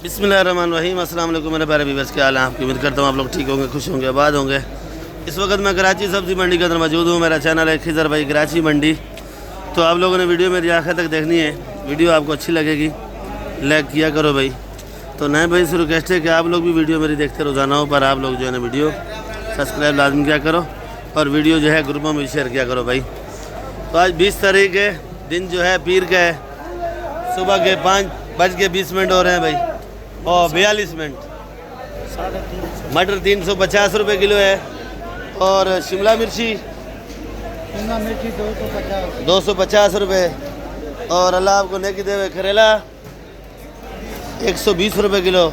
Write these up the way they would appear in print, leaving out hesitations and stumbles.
बिस्मिल्लाहिर्रहमानिर्रहीम। अस्सलाम वालेकुम मेरे प्यारे व्यूअर्स, क्या हाल है आपकी? उम्मीद करता हूँ आप लोग ठीक होंगे, खुश होंगे, आबाद होंगे। इस वक्त मैं कराची सब्ज़ी मंडी के अंदर मौजूद हूँ। मेरा चैनल है खिज़र भाई कराची मंडी। तो आप लोगों ने वीडियो मेरी आखिर तक देखनी है। वीडियो आपको अच्छी लगेगी लाइक किया करो भाई। तो नए भाई से रिक्वेस्ट है कि आप लोग भी वीडियो मेरी देखते रोज़ाना हो, पर आप लोग जो है ना वीडियो सब्सक्राइब लाजमी किया करो और वीडियो जो है ग्रुपों में शेयर किया करो भाई। तो आज 20 तारीख है, दिन जो है पीर का है। सुबह के 5:20 हो रहे हैं भाई और 42 मिनट। मटर 350 रुपये किलो है और शिमला मिर्ची 250 रुपये और अल्लाह आपको नेकी देवे करेला 120 रुपये किलो।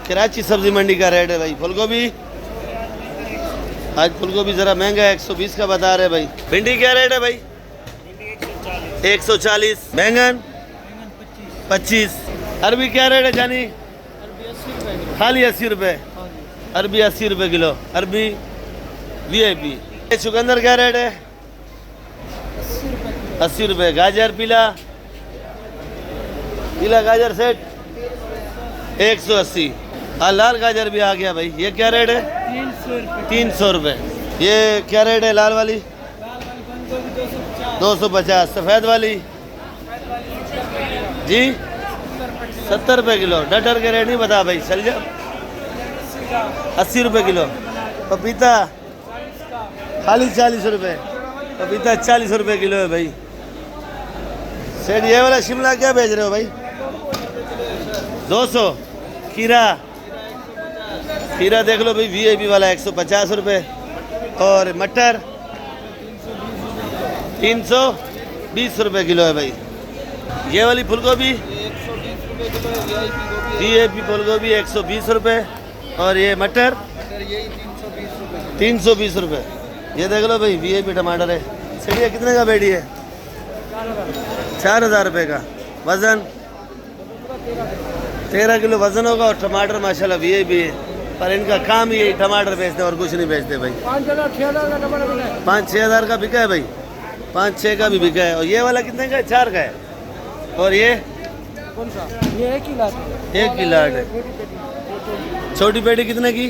कराची सब्ज़ी मंडी का रेट है भाई। फूलगोभी आज फूलगोभी ज़रा महंगा है, 120 का बता रहे भाई। भिंडी क्या रेट है भाई? 140। बैंगन 25। अरबी क्या रेट है जानी? खाली 80 रुपये। अरबी 80 रुपये किलो। अरबी VIP। चुकंदर क्या रेट है? 80 रुपये। गाजर पीला गाजर सेट 180। लाल गाजर भी आ गया भाई। ये क्या रेट है? 300 रुपये। ये क्या रेट है लाल वाली? 250। सफ़ेद वाली जी 70 रुपये किलो। डटर के रेट नहीं बता भाई, चल जा। 80 रुपये किलो। पपीता खाली 40 रुपये। पपीता 40 रुपये किलो है भाई। सेठ ये वाला शिमला क्या बेच रहे हो भाई? 200। खीरा देख लो भाई, VIP वाला 150 रुपये। और मटर 320 रुपये किलो है भाई। ये वाली फूलगोभी VIP फूलगोभी 120 रुपये और ये मटर 320 रुपये। ये देख लो भाई VIP टमाटर है। सीढ़िया कितने का बेटी है? 4000 रुपये का। वज़न 13 किलो वज़न होगा और टमाटर माशाल्लाह VIP है, पर इनका काम ही टमाटर बेचते और कुछ नहीं बेचते भाई। 5-6 हज़ार का बिका है भाई। 5-6 का भी बिका है। और ये वाला कितने का है? 4 का है। और ये कौन सा? ये 1 किलो है। छोटी पेटी कितने की?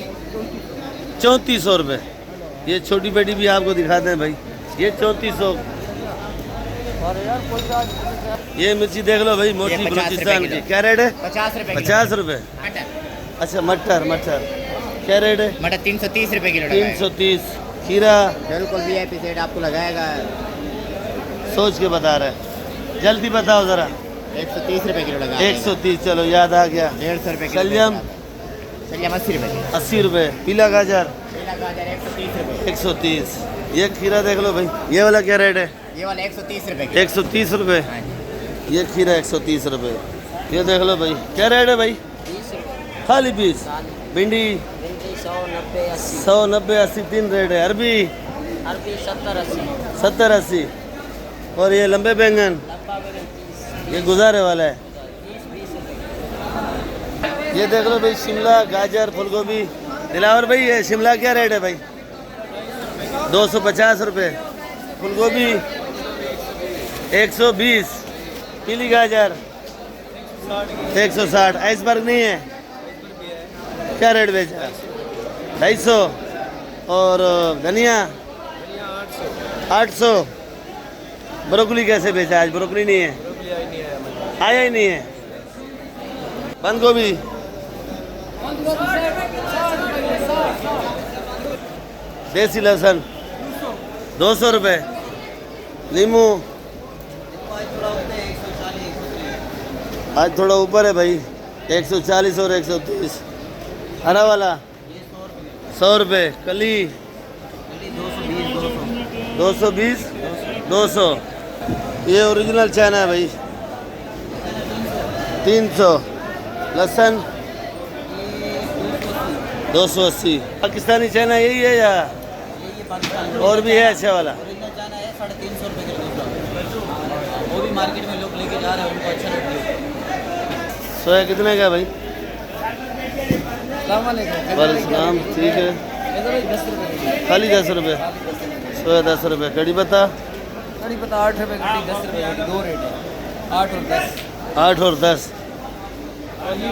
3400 रुपये। ये छोटी पेटी भी आपको दिखाते हैं भाई। ये 3400। ये मिर्ची देख लो भाई, मोटी बलूचिस्तान की। क्या रेट है? 50 रुपये। अच्छा मटर क्या रेट है? मटर 330 रुपये किलो। 330। खीरा बिल्कुल VIP सेट आपको लगाएगा। सोच के बता रहे हैं, जल्दी बताओ ज़रा। 130 रुपये किलो लगा। 130। चलो याद आ गया। 150 रुपये। शलजम 80 रुपये। 80 रुपये। पीला गाजर 130 रुपये। 130। ये खीरा देख लो भाई। ये वाला क्या रेट है? ये वाला 130 रुपये। 130 रुपये। ये खीरा 130 रुपये। ये देख लो भाई। क्या रेट है भाई? 20 रुपये। खाली 20। भिंडी 190 80 3 रेट है। अरबी 70 80। और ये लंबे बैंगन ये गुजारे वाला है। ये देख लो भाई शिमला गाजर फूलगोभी। दिलावर भाई ये शिमला क्या रेट है भाई? 250 रुपये। फूलगोभी 120। पीली गाजर 160। आइसबर्ग नहीं है? क्या रेट बेचा? 250। और धनिया 800। ब्रोकली कैसे बेचा? आज ब्रोकली नहीं है, आया ही नहीं है। बंद गोभी देसी लहसुन 200 रुपये। नींबू आज थोड़ा ऊपर है भाई, 140 और 130। हरा वाला 100 रुपये। कली 220 200। ये ओरिजिनल चाइना है भाई 300। लहसुन 280। पाकिस्तानी चाइना यही है या और भी है? अच्छा वाला 350 रुपये किलो। वो भी मार्केट में लोग लेके जा रहे हैं, उनको अच्छा रेट दिया। सोया कितने का भाई? वालेकुम। ठीक है। 10 रुपये खाली 10 रुपये। सोया 10 रुपये। कड़ी पत्ता 8 रुपये कटी, 10 रुपये कटी। 2 रेट है, 8 और 10। 8 और 10।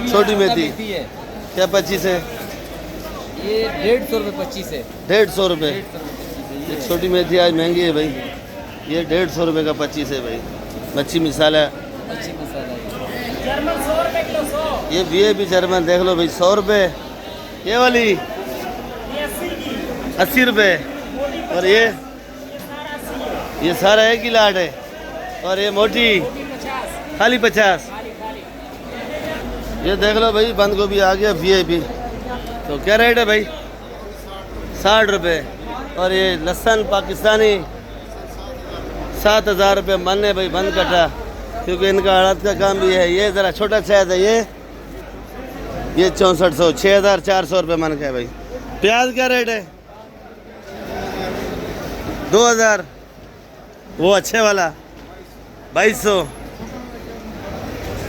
छोटी मेथी है क्या 25 है? ये 150 रुपये 25 है। 150 रुपये। 150 रुपये ये छोटी मेथी आज महंगी है भाई, ये 150 रुपये का 25 है भाई। मच्छी मसाला, अच्छी मसाला ये VIP जर्मन देख लो भाई 100 रुपये। ये वाली 80 रुपये। और ये सारा एक ही लाट है। और ये मोटी खाली 50। ये देख लो भाई बंद गोभी आ गया VIP। तो क्या रेट है भाई? 60 रुपये। और ये लहसुन पाकिस्तानी 7000 रुपये मन है भाई, बंद कटा, क्योंकि इनका आड़त का काम भी है। ये ज़रा छोटा साइज है, ये 6400 6400 रुपये मन का है भाई। प्याज क्या रेट है? 2000। वो अच्छे वाला 2200।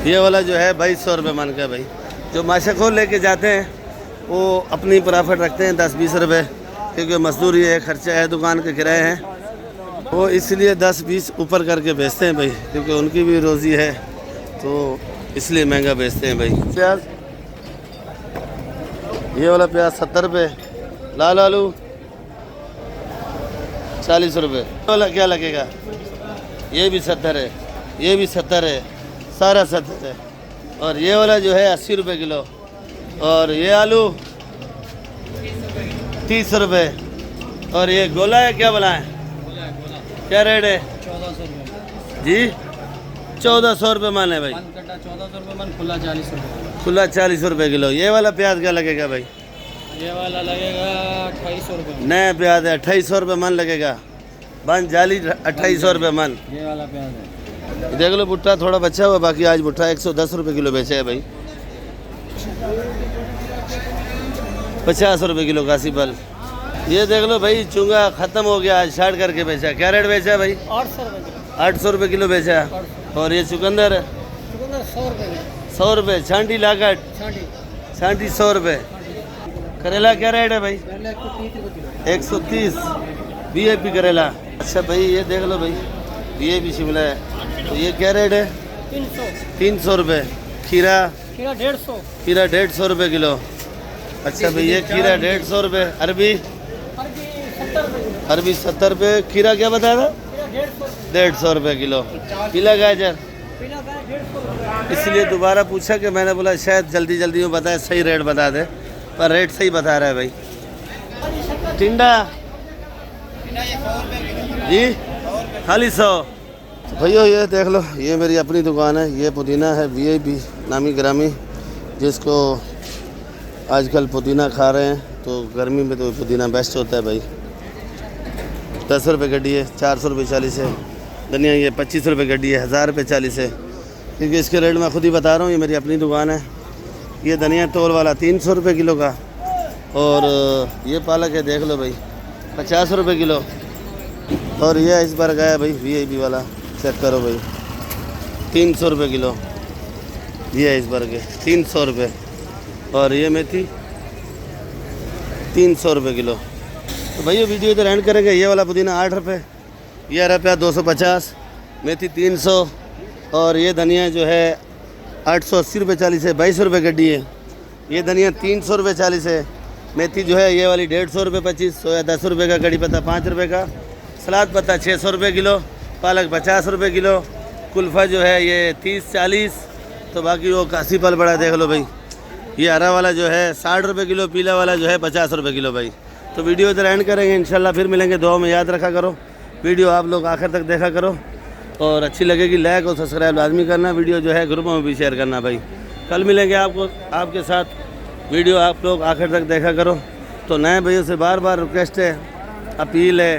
ये वाला जो है 2200 रुपये मन का है भाई। जो माशाखोर लेके जाते हैं वो अपनी प्रॉफिट रखते हैं 10-20 रुपये, क्योंकि मजदूरी है, खर्चा है, दुकान के किराए हैं, वो इसलिए 10-20 ऊपर करके बेचते हैं भाई, क्योंकि उनकी भी रोज़ी है, तो इसलिए महंगा बेचते हैं भाई। प्याज, ये वाला प्याज 70 रुपये। लाल आलू 40 रुपये। वाला क्या लगेगा? ये भी 70 है, ये भी 70 है, सारा 70 है। और ये वाला जो है 80 रुपये किलो। और ये आलू 30 रुपये। और ये गोला है, क्या बोला है? क्या रेट है? 1400 रुपये जी 1400 रुपये मन है भाई। 1400 रुपये मन, खुला 40 रुपये। खुला 40 रुपये किलो। ये वाला प्याज क्या लगेगा भाई? ये वाला लगेगा 2800 रुपये। नया प्याज है, 2800 रुपये मन लगेगा। बन जाली 2800 रुपये मन। ये वाला प्याज है। देख लो भुट्टा थोड़ा बचा हुआ, बाकी आज भुट्टा 110 रुपये किलो बेचा है भाई। 50 रुपये किलो काशी फल। ये देख लो भाई चूंगा ख़त्म हो गया, आज 60 करके बेचा। क्या रेट बेचा भाई? 800 रुपये। 800 रुपये किलो बेचा। और ये चुकंदर 100 रुपये। 100 रुपये। छांटी लागट छांटी 100 रुपये। करेला क्या रेट है भाई? 130। VIP करेला। अच्छा भाई ये देख लो भाई VIP शिमला है, तो ये क्या रेट है? 300 रुपये। खीरा 150। खीरा 150 रुपये किलो। अच्छा भाई ये खीरा 150 रुपये। अरबी 70 रुपये। खीरा क्या बताया था? 150 रुपये किलो। पीला गाजर, इसलिए दोबारा पूछा कि मैंने बोला शायद जल्दी में बताए, सही रेट बता दे, पर रेट सही बता रहा है भाई। टिंडा जी खाली 100। भैया ये देख लो, ये मेरी अपनी दुकान है। ये पुदीना है VIP नामी ग्रामी, जिसको आजकल पुदीना खा रहे हैं, तो गर्मी में तो पुदीना बेस्ट होता है भाई। 10 रुपये गड्डी है, 400 रुपये 40 है। धनिया ये 25 रुपये गड्डी है, 1000 रुपये 40 है, क्योंकि इसके रेट मैं खुद ही बता रहा हूँ, ये मेरी अपनी दुकान है। ये धनिया तोल वाला 300 रुपये किलो का। और ये पालक है देख लो भाई 50 रुपये किलो। और ये आइसबर्ग है भाई VIP वाला, चेक करो भाई 300 रुपये किलो। ये आइसबर्ग है 300 रुपये। और ये मेथी 300 रुपये किलो। तो भैया वीडियो इधर एंड करेंगे। ये वाला पुदीना 8 रुपये, ये रुपया 250, मेथी 300। और ये धनिया जो है 880 रुपये 40 है, 22 रुपये गड्डी है। ये धनिया 300 रुपये 40 है। मेथी जो है ये वाली 150 रुपये 25, सोया 10 रुपये का, कड़ी पत्ता 5 रुपये का, सलाद पत्ता 600 रुपये किलो, पालक 50 रुपये किलो, कुल्फ़ा जो है ये 30-40। तो बाकी वो काशी फल बड़ा देख लो भाई, ये हरा वाला जो है 60 रुपये किलो, पीला वाला जो है 50 रुपये किलो भाई। तो वीडियो इधर एंड करेंगे, इंशाल्लाह फिर मिलेंगे। दुआ में याद रखा करो, वीडियो आप लोग आखिर तक देखा करो, और अच्छी लगेगी लाइक और सब्सक्राइब लाजमी करना। वीडियो जो है ग्रुपों में भी शेयर करना भाई। कल मिलेंगे आपके साथ, वीडियो आप लोग आखिर तक देखा करो। तो नए भाइयों से बार बार रिक्वेस्ट है, अपील है,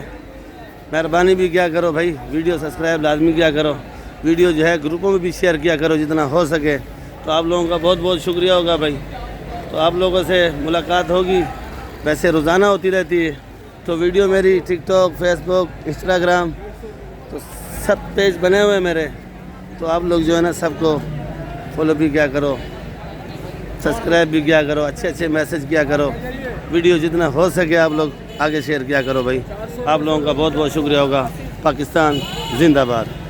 मेहरबानी भी क्या करो भाई, वीडियो सब्सक्राइब लाजमी किया करो, वीडियो जो है ग्रुपों में भी शेयर किया करो जितना हो सके। तो आप लोगों का बहुत बहुत शुक्रिया होगा भाई। तो आप लोगों से मुलाकात होगी, वैसे रोज़ाना होती रहती है। तो वीडियो मेरी टिकटॉक, फेसबुक, इंस्टाग्राम, तो सब पेज बने हुए हैं मेरे। तो आप लोग जो है ना सबको फॉलो भी क्या करो, सब्सक्राइब भी किया करो, अच्छे अच्छे मैसेज किया करो, वीडियो जितना हो सके आप लोग आगे शेयर किया करो भाई। आप लोगों का बहुत बहुत शुक्रिया होगा। पाकिस्तान जिंदाबाद।